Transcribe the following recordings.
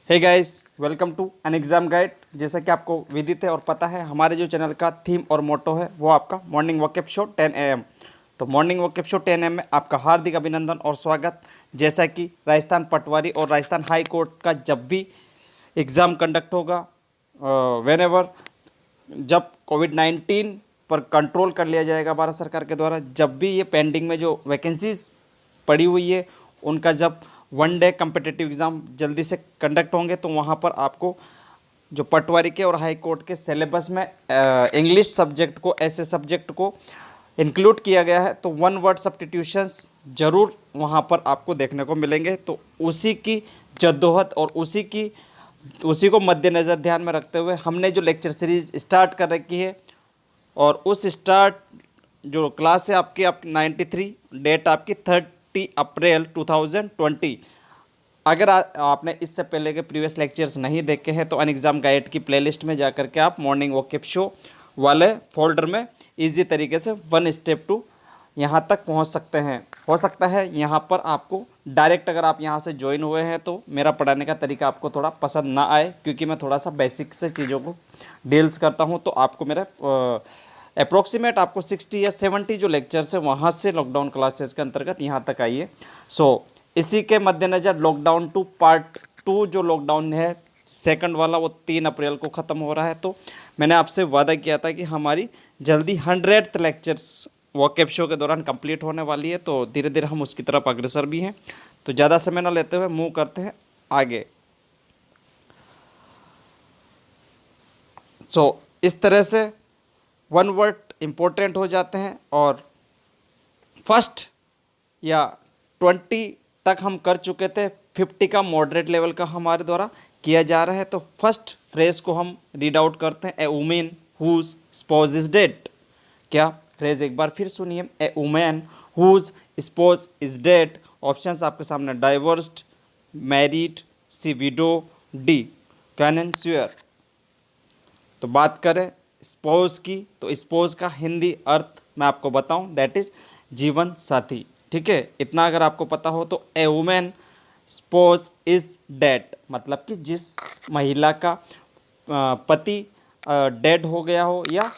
Hey guys, welcome to an exam guide. जैसा कि आपको विदित है और पता है, हमारे जो चैनल का थीम और मोटो है वो आपका मॉर्निंग वॉकअप शो 10 AM। तो मॉर्निंग वॉकअप शो 10 AM में आपका हार्दिक अभिनंदन और स्वागत। जैसा कि राजस्थान पटवारी और राजस्थान हाई कोर्ट का जब भी एग्ज़ाम कंडक्ट होगा, वेन एवर, जब कोविड-19 पर कंट्रोल कर लिया जाएगा भारत सरकार के द्वारा, जब भी ये पेंडिंग में जो वैकेंसीज पड़ी हुई है उनका जब वन डे कम्पिटिटिव एग्ज़ाम जल्दी से कंडक्ट होंगे, तो वहाँ पर आपको जो पटवारी के और हाई कोर्ट के सिलेबस में इंग्लिश सब्जेक्ट को, ऐसे सब्जेक्ट को इंक्लूड किया गया है। तो वन वर्ड सब्स्टिट्यूशंस ज़रूर वहाँ पर आपको देखने को मिलेंगे। तो उसी की जद्दोजहद और उसी को मद्देनज़र ध्यान में रखते हुए हमने जो लेक्चर सीरीज स्टार्ट कर रखी है, और उस स्टार्ट जो क्लास है आपकी 93, डेट आपकी 30 अप्रैल 2020। अगर आपने इससे पहले के प्रीवियस लेक्चर्स नहीं देखे हैं तो अन एग्ज़ाम गाइड की प्लेलिस्ट में जाकर के आप मॉर्निंग वॉकअप शो वाले फोल्डर में इजी तरीके से वन स्टेप टू यहाँ तक पहुँच सकते हैं। हो सकता है यहाँ पर आपको डायरेक्ट, अगर आप यहाँ से ज्वाइन हुए हैं तो मेरा पढ़ाने का तरीका आपको थोड़ा पसंद ना आए, क्योंकि मैं थोड़ा सा बेसिक से चीज़ों को डील्स करता हूँ। तो आपको मेरा अप्रोक्सीमेट आपको 60 या 70 जो लेक्चर्स है वहाँ से लॉकडाउन क्लासेस के अंतर्गत यहाँ तक आइए। इसी के मद्देनज़र लॉकडाउन टू पार्ट 2 जो लॉकडाउन है सेकंड वाला, वो 3 अप्रैल को ख़त्म हो रहा है। तो मैंने आपसे वादा किया था कि हमारी जल्दी 100th लेक्चर्स वॉकअप शो के दौरान कंप्लीट होने वाली है। तो धीरे धीरे हम उसकी तरफ अग्रसर भी हैं। तो ज़्यादा समय न लेते हुए मूव करते हैं आगे। इस तरह से वन वर्ड इम्पोर्टेंट हो जाते हैं, और फर्स्ट या 20 तक हम कर चुके थे, 50 का मॉडरेट लेवल का हमारे द्वारा किया जा रहा है। तो फर्स्ट फ्रेज को हम रीड आउट करते हैं, a woman whose spouse is dead. क्या फ्रेज एक बार फिर सुनिए, a woman whose spouse is dead. Options आपके सामने, divorced, married, C widow, D canon swear. तो बात करें स्पोज की, तो स्पोज का हिंदी अर्थ मैं आपको बताऊं, दैट इज जीवन साथी। ठीक है, इतना अगर आपको पता हो तो ए वुमेन स्पोज इज डेड मतलब कि जिस महिला का पति डेड हो गया हो या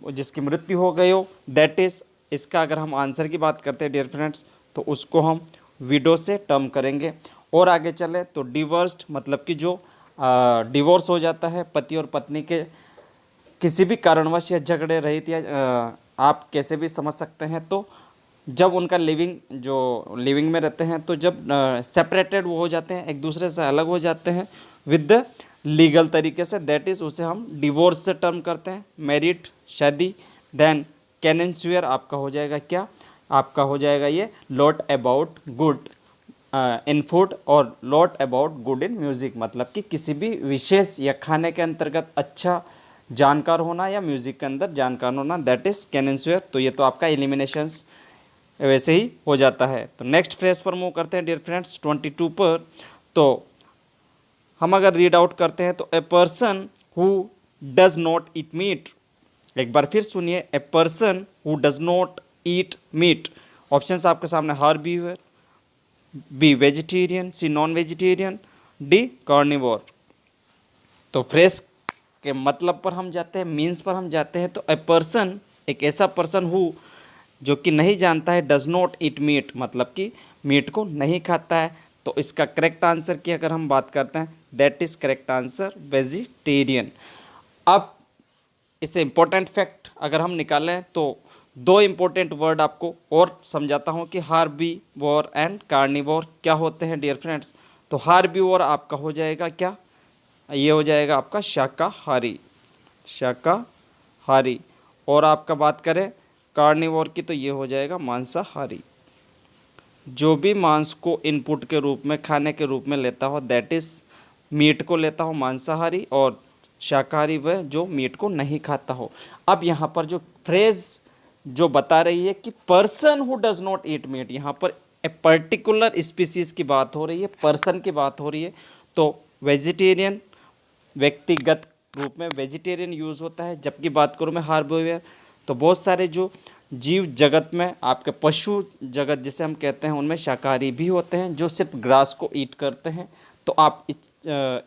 जिसकी मृत्यु हो गई हो, दैट इज, इसका अगर हम आंसर की बात करते हैं डियर फ्रेंड्स, तो उसको हम विडो से टर्म करेंगे। और आगे चले तो डिवोर्स्ड मतलब कि जो डिवोर्स हो जाता है, पति और पत्नी के किसी भी कारणवश या झगड़े रहित या आप कैसे भी समझ सकते हैं, तो जब उनका लिविंग में रहते हैं, तो जब सेपरेटेड वो हो जाते हैं, एक दूसरे से अलग हो जाते हैं विद लीगल तरीके से, दैट इज़ उसे हम डिवोर्स से टर्म करते हैं। मैरिड शादी, देन कैनेंसुअर आपका हो जाएगा क्या, आपका हो जाएगा ये lot about good in food और lot about good in music मतलब कि किसी भी विशेष या खाने के अंतर्गत अच्छा जानकार होना या म्यूज़िक के अंदर जानकार होना, दैट इज़ कैनेंसुअर। तो ये तो आपका एलिमिनेशंस वैसे ही हो जाता है। तो नेक्स्ट फ्रेज पर मूव करते हैं डियर फ्रेंड्स 22 पर। तो हम अगर रीड आउट करते हैं तो a person who does not eat meat. एक बार फिर सुनिए, a person who does not eat meat. Options आपके सामने, herbivore, B vegetarian, C non vegetarian, D carnivore. तो फ्रेज के मतलब पर हम जाते हैं, मीन्स पर हम जाते हैं। तो ए पर्सन, एक ऐसा पर्सन हु, जो कि नहीं जानता है, डज नॉट ईट मीट मतलब कि मीट को नहीं खाता है। तो इसका करेक्ट आंसर की अगर हम बात करते हैं, that is correct answer vegetarian. अब इससे इम्पोर्टेंट फैक्ट अगर हम निकालें तो दो इम्पोर्टेंट वर्ड आपको और समझाता हूँ कि हार्बीवोर एंड कार्निवोर क्या होते हैं डियर फ्रेंड्स। तो हार्बीवोर आपका हो जाएगा क्या, ये हो जाएगा आपका शाकाहारी, शाकाहारी। और आपका बात करें कार्निवोर की, तो ये हो जाएगा मांसाहारी। जो भी मांस को इनपुट के रूप में, खाने के रूप में लेता हो, दैट इज़ मीट को लेता हो मांसाहारी, और शाकाहारी वह जो मीट को नहीं खाता हो। अब यहाँ पर जो फ्रेज जो बता रही है कि person who does not eat meet, यहाँ पर ए पर्टिकुलर स्पीसीज की बात हो रही है, पर्सन की बात हो रही है। तो वेजिटेरियन, व्यक्तिगत रूप में वेजिटेरियन यूज़ होता है। जबकि बात करूँ मैं हार्बोवेयर, तो बहुत सारे जो जीव जगत में, आपके पशु जगत जिसे हम कहते हैं, उनमें शाकाहारी भी होते हैं जो सिर्फ ग्रास को ईट करते हैं। तो आप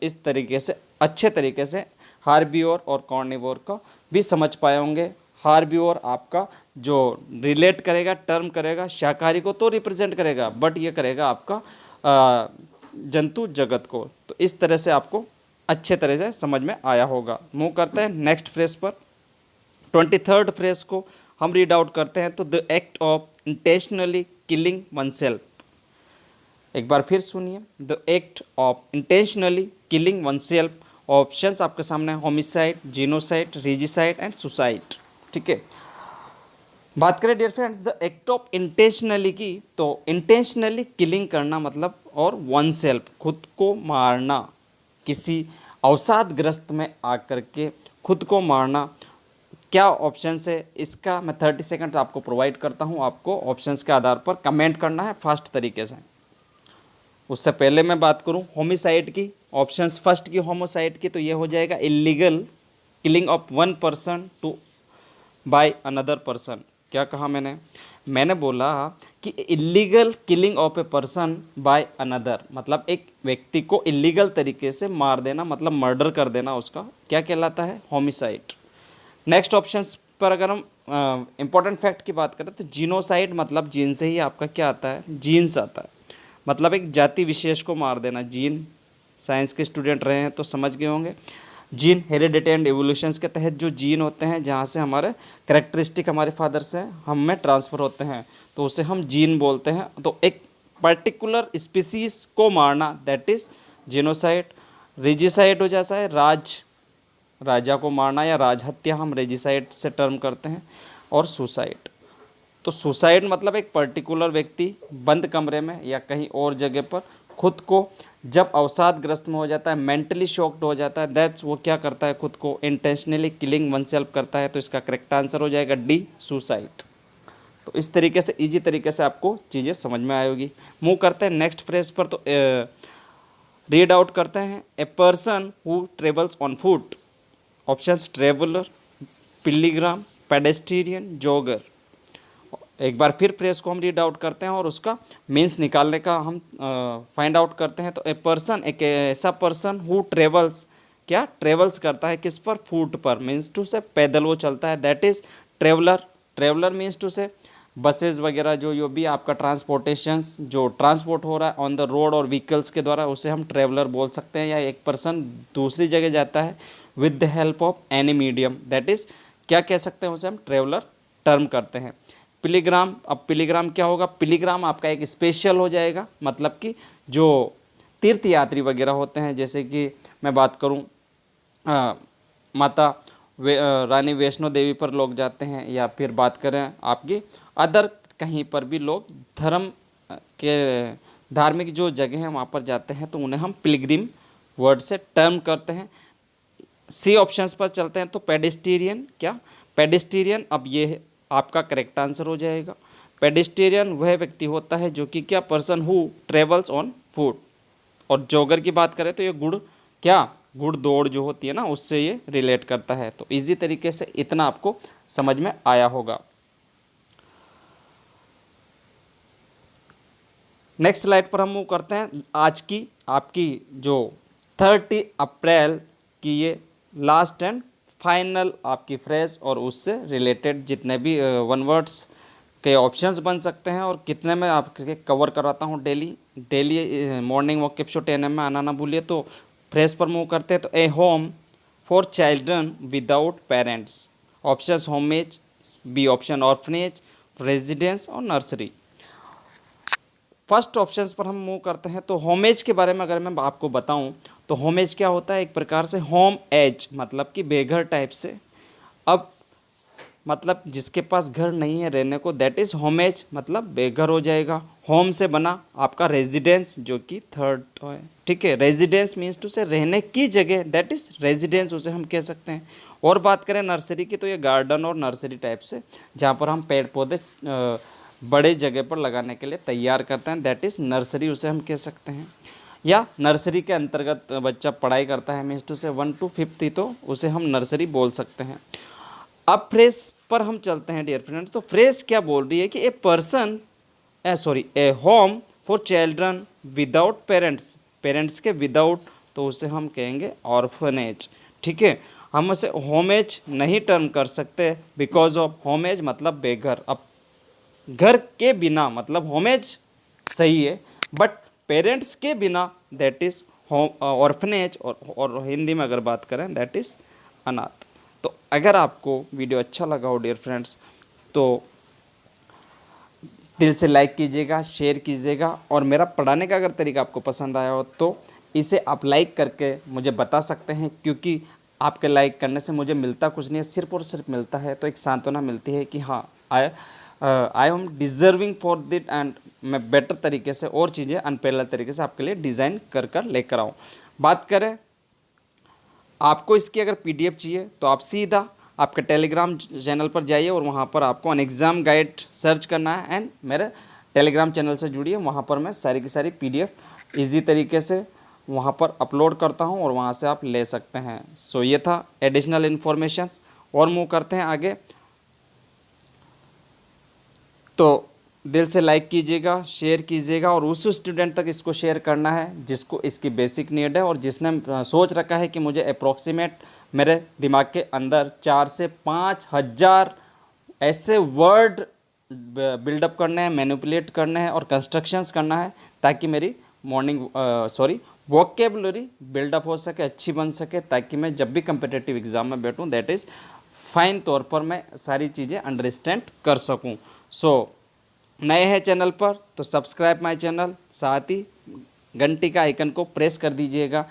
इस तरीके से अच्छे तरीके से हार्बीओर और कॉर्निवोर का भी समझ पाए होंगे। हार्बीओर आपका जो रिलेट करेगा, टर्म करेगा शाकाहारी को तो रिप्रेजेंट करेगा, बट ये करेगा आपका जंतु जगत को। तो इस तरह से आपको अच्छे तरह से समझ में आया होगा। मूव करते हैं नेक्स्ट फ्रेज पर। 23rd फ्रेज को हम रीड आउट करते हैं। तो the act of intentionally killing one self. एक बार फिर सुनिए, the act of intentionally killing one self. Options आपके सामने, homicide, genocide, regicide and suicide. ठीक है, बात करें dear friends the act of intentionally की, तो इंटेंशनली किलिंग करना मतलब और वन सेल्फ खुद को मारना, किसी अवसादग्रस्त में आकर के खुद को मारना। क्या ऑप्शन है इसका, मैं 30 सेकंड आपको प्रोवाइड करता हूँ, आपको ऑप्शंस के आधार पर कमेंट करना है फास्ट तरीके से। उससे पहले मैं बात करूँ होमिसाइड की, ऑप्शंस फर्स्ट की होमोसाइड की, तो ये हो जाएगा illegal killing of one person to by another person. क्या कहा मैंने बोला कि illegal killing of a person by another, मतलब एक व्यक्ति को इलीगल तरीके से मार देना, मतलब मर्डर कर देना, उसका क्या कहलाता है, होमिसाइड। नेक्स्ट ऑप्शन पर अगर हम इंपॉर्टेंट फैक्ट की बात करें तो जीनोसाइड, मतलब जीन से ही आपका क्या आता है, जीन्स आता है, मतलब एक जाति विशेष को मार देना। जीन, साइंस के स्टूडेंट रहे हैं तो समझ गए होंगे। जीन हेरिडिटी एंड एवोल्यूशंस के तहत जो जीन होते हैं, जहाँ से हमारे कैरेक्टरिस्टिक हमारे फादर से हम में ट्रांसफ़र होते हैं, तो उसे हम जीन बोलते हैं। तो एक पर्टिकुलर स्पीसीज को मारना, दैट इज़ जीनोसाइड। रेजिसाइड हो जाता है राजा को मारना या राजहत्या, हम रेजिसाइड से टर्म करते हैं। और सुसाइड, तो सुसाइड मतलब एक पर्टिकुलर व्यक्ति बंद कमरे में या कहीं और जगह पर खुद को जब अवसादग्रस्त में हो जाता है, मेंटली शॉक्ड हो जाता है, दैट्स वो क्या करता है, खुद को इंटेंशनली किलिंग वन सेल्फ करता है। तो इसका करेक्ट आंसर हो जाएगा डी, सुसाइड। तो इस तरीके से इजी तरीके से आपको चीज़ें समझ में आएगी। मूव करते हैं नेक्स्ट फ्रेज पर। तो रीड आउट करते हैं, a person who travels on foot. Options traveller, pilgrim, pedestrian, jogger. एक बार फिर फ्रेज को हम रीड आउट करते हैं और उसका मीन्स निकालने का हम फाइंड आउट करते हैं। तो ए पर्सन, एक ऐसा पर्सन हु ट्रेवल्स, क्या ट्रेवल्स करता है किस पर, फूट पर, मीन्स टू से पैदल वो चलता है, that is traveller. Traveller means to से बसेज वगैरह जो भी आपका ट्रांसपोर्टेशन जो ट्रांसपोर्ट हो रहा है ऑन द रोड और व्हीकल्स के द्वारा, उसे हम ट्रेवलर बोल सकते हैं। या एक पर्सन दूसरी जगह जाता है with the help of any medium, that is क्या कह सकते हैं, उसे हम ट्रेवलर टर्म करते हैं। पिलिग्राम, अब पिलिग्राम क्या होगा, पिलिग्राम आपका एक स्पेशल हो जाएगा, मतलब कि जो तीर्थ यात्री वगैरह होते हैं, जैसे कि मैं बात करूं माता रानी वैष्णो देवी पर लोग जाते हैं, या फिर बात करें आपकी अदर कहीं पर भी लोग धर्म के धार्मिक जो जगह हैं वहाँ पर जाते हैं, तो उन्हें हम पिलग्रिम वर्ड से टर्म करते हैं। सी ऑप्शंस पर चलते हैं। तो पेडेस्ट्रियन, क्या पेडेस्ट्रियन, अब ये आपका करेक्ट आंसर हो जाएगा। पेडेस्ट्रियन वह व्यक्ति होता है जो कि क्या, person who travels on foot. और जॉगर की बात करें तो ये गुड़ दौड़ जो होती है ना, उससे ये रिलेट करता है। तो इजी तरीके से इतना आपको समझ में आया होगा। नेक्स्ट स्लाइड पर हम मूव करते हैं। आज की आपकी जो 30 अप्रैल की ये लास्ट एंड फाइनल आपकी फ्रेज और उससे रिलेटेड जितने भी वन वर्ड्स के ऑप्शंस बन सकते हैं और कितने में आपके कवर कराता हूँ daily morning walk show 10 AM में आना ना भूलिए। तो फ्रेज पर मूव करते हैं। तो a home for children without parents. Options homage, B option orphanage, residence और नर्सरी। फर्स्ट ऑप्शंस पर हम मूव करते हैं। तो होमेज के बारे में अगर मैं आपको बताऊं तो होमेज क्या होता है, एक प्रकार से होम एज, मतलब कि बेघर टाइप से। अब मतलब जिसके पास घर नहीं है रहने को, दैट इज़ होमेज, मतलब बेघर हो जाएगा। होम से बना आपका रेजिडेंस जो कि थर्ड है, ठीक है। रेजिडेंस मीन्स टू से रहने की जगह, दैट इज़ रेजिडेंस, उसे हम कह सकते हैं। और बात करें नर्सरी की तो ये गार्डन और नर्सरी टाइप से, जहाँ पर हम पेड़ पौधे बड़े जगह पर लगाने के लिए तैयार करते हैं, दैट इज़ नर्सरी, उसे हम कह सकते हैं। या नर्सरी के अंतर्गत बच्चा पढ़ाई करता है, मीन्स टू से 1 to 5, तो उसे हम नर्सरी बोल सकते हैं। अब फ्रेज पर हम चलते हैं डियर फ्रेंड्स। तो फ्रेज क्या बोल रही है कि a home for children without parents, parents के विदाउट, तो उसे हम कहेंगे ऑर्फनेज। ठीक है, हम उसे होमेज नहीं टर्न कर सकते बिकॉज ऑफ होमेज मतलब बेघर। अब घर के बिना मतलब होमेज सही है, बट पेरेंट्स के बिना दैट इज़ ऑर्फनेज, और हिंदी में अगर बात करें दैट इज़ अनाथ। तो अगर आपको वीडियो अच्छा लगा हो डियर फ्रेंड्स, तो दिल से लाइक कीजिएगा, शेयर कीजिएगा, और मेरा पढ़ाने का अगर तरीका आपको पसंद आया हो तो इसे आप लाइक करके मुझे बता सकते हैं, क्योंकि आपके लाइक करने से मुझे मिलता कुछ नहीं है, सिर्फ और सिर्फ मिलता है तो एक सांत्वना मिलती है कि हाँ I am deserving for that, and मैं बेटर तरीके से और चीज़ें अनपेरल तरीके से आपके लिए डिज़ाइन कर लेकर आऊँ। बात करें आपको इसकी अगर पीडीएफ चाहिए तो आप सीधा आपके टेलीग्राम चैनल पर जाइए और वहाँ पर आपको अन एग्ज़ाम गाइड सर्च करना है, एंड मेरे टेलीग्राम चैनल से जुड़िए। वहाँ पर मैं सारी की सारी पीडीएफ इजी तरीके से वहाँ पर अपलोड करता हूँ और वहाँ से आप ले सकते हैं। सो ये था एडिशनल इन्फॉर्मेशंस, और मूव करते हैं आगे। तो दिल से लाइक कीजिएगा, शेयर कीजिएगा, और उस स्टूडेंट तक इसको शेयर करना है जिसको इसकी बेसिक नीड है और जिसने सोच रखा है कि मुझे अप्रॉक्सीमेट मेरे दिमाग के अंदर 4 से 5 हज़ार ऐसे वर्ड बिल्डअप करने हैं, मैनिपुलेट करने हैं और कंस्ट्रक्शंस करना है, ताकि मेरी वोकेबलरी बिल्डअप हो सके, अच्छी बन सके, ताकि मैं जब भी कंपिटिटिव एग्ज़ाम में बैठूं दैट इज़ फाइन तौर पर मैं सारी चीज़ें अंडरस्टैंड कर सकूं। सो नए हैं चैनल पर तो सब्सक्राइब माय चैनल, साथ ही घंटी का आइकन को प्रेस कर दीजिएगा,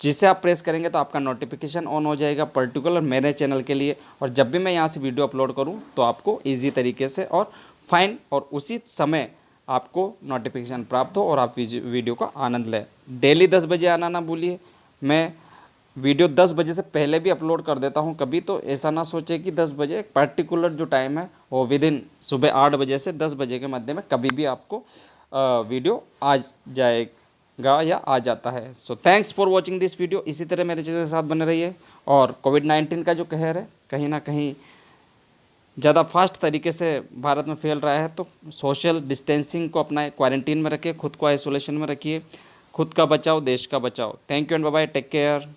जिसे आप प्रेस करेंगे तो आपका नोटिफिकेशन ऑन हो जाएगा पर्टिकुलर मेरे चैनल के लिए, और जब भी मैं यहाँ से वीडियो अपलोड करूँ तो आपको ईजी तरीके से और फाइन और उसी समय आपको नोटिफिकेशन प्राप्त हो और आप वीडियो का आनंद लें। डेली 10 बजे आना ना भूलिए। मैं वीडियो 10 बजे से पहले भी अपलोड कर देता हूँ कभी, तो ऐसा ना सोचे कि 10 बजे, एक पर्टिकुलर जो टाइम है वो विद इन सुबह 8 बजे से 10 बजे के मध्य में कभी भी आपको वीडियो आ जाएगा या आ जाता है। So thanks for watching this video. इसी तरह मेरे चैनल के साथ बने रहिए। और कोविड-19 का जो कहर है कहीं ना कहीं ज़्यादा फास्ट तरीके से भारत में फैल रहा है, तो सोशल डिस्टेंसिंग को अपना क्वारंटीन में रखिए, खुद को आइसोलेशन में रखिए, खुद का बचाओ देश का बचाओ। Thank you and bye bye, take care.